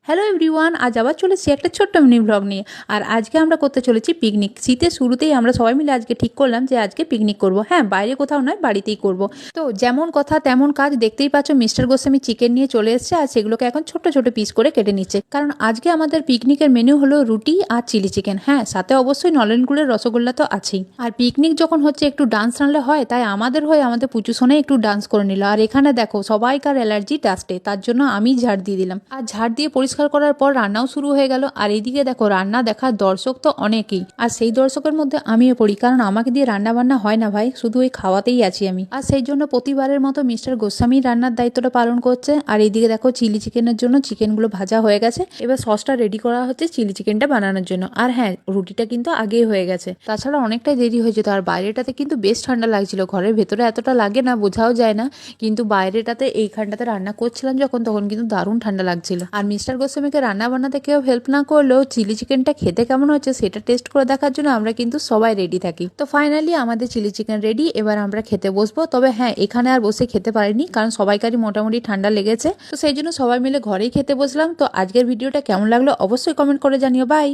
Hello everyone, আজ আবার চলেছি একটা ছোট্ট মিনি ব্লগ নিয়ে। আর আজকে আমরা করতে চলেছি পিকনিক। শীতের শুরুতেই আমরা সবাই মিলে আজকে ঠিক করলাম যে আজকে পিকনিক করব। হ্যাঁ, বাইরে কোথাও নয়, বাড়িতেই করব। তো যেমন কথা তেমন কাজ, দেখতেই পাচ্ছ মিস্টার গোস্বামী চিকেন নিয়ে চলে এসেছে আর সেগুলোকে এখন ছোট ছোট পিস করে কেটে নিচ্ছে। কারণ আজকে আমাদের পিকনিকের মেনু হলো রুটি আর চিলি চিকেন। হ্যাঁ, সাথে অবশ্যই নলেন গুড়ের রসগোল্লা তো আছেই। আর পিকনিক যখন হচ্ছে একটু ডান্স আনলে হয়, তাই আমাদের হয়ে আমাদের পুচু সোনাই একটু ডান্স করে নিল। আর এখানে দেখো সবাইকার অ্যালার্জি ডাস্টে, তার জন্য আমি ঝাড় দিয়ে দিলাম। আর ঝাড় দিয়ে পরিষ্কার করার পর রান্নাও শুরু হয়ে গেল। আর এইদিকে দেখো রান্না দেখার দর্শক তো অনেকেই, আর সেই দর্শকের মধ্যে আমিও পড়ি, কারণ আমাকে দিয়ে রান্না বান্না হয় না ভাই, শুধু ওই খাওয়াতেই আছি আমি। আর সেই জন্য প্রতিবারের মতো মিস্টার গোস্বামী রান্নার দায়িত্বটা পালন করছে। আর এইদিকে দেখো চিলি চিকেনের জন্য চিকেনগুলো ভাজা হয়ে গেছে, এবার সসটা রেডি করা হচ্ছে চিলি চিকেনটা বানানোর জন্য। আর হ্যাঁ, রুটিটা কিন্তু আগেই হয়ে গেছে, তাছাড়া অনেকটাই দেরি হয়ে যেত। আর বাইরেটাতে কিন্তু বেশ ঠান্ডা লাগছিল, ঘরের ভেতরে এতটা লাগে না, বোঝাও যায় না, কিন্তু বাইরেটাতে এইখানটাতে রান্না করছিলাম যখন, তখন কিন্তু দারুণ ঠান্ডা লাগছিল। আর মিস্টার গোস্বামীকে রান্না বান্নাতে কেউ হেল্প না করলেও চিলি চিকেনটা খেতে কেমন হচ্ছে সেটা টেস্ট করে দেখার জন্য আমরা কিন্তু সবাই রেডি থাকি। তো ফাইনালি আমাদের চিলি চিকেন রেডি, এবার আমরা খেতে বসবো। তবে হ্যাঁ, এখানে আর বসে খেতে পারিনি, কারণ সবাইকারই মোটামুটি ঠান্ডা লেগেছে, তো সেই জন্য সবাই মিলে ঘরেই খেতে বসলাম। তো আজকের ভিডিওটা কেমন লাগলো অবশ্যই কমেন্ট করে জানিও। বাই।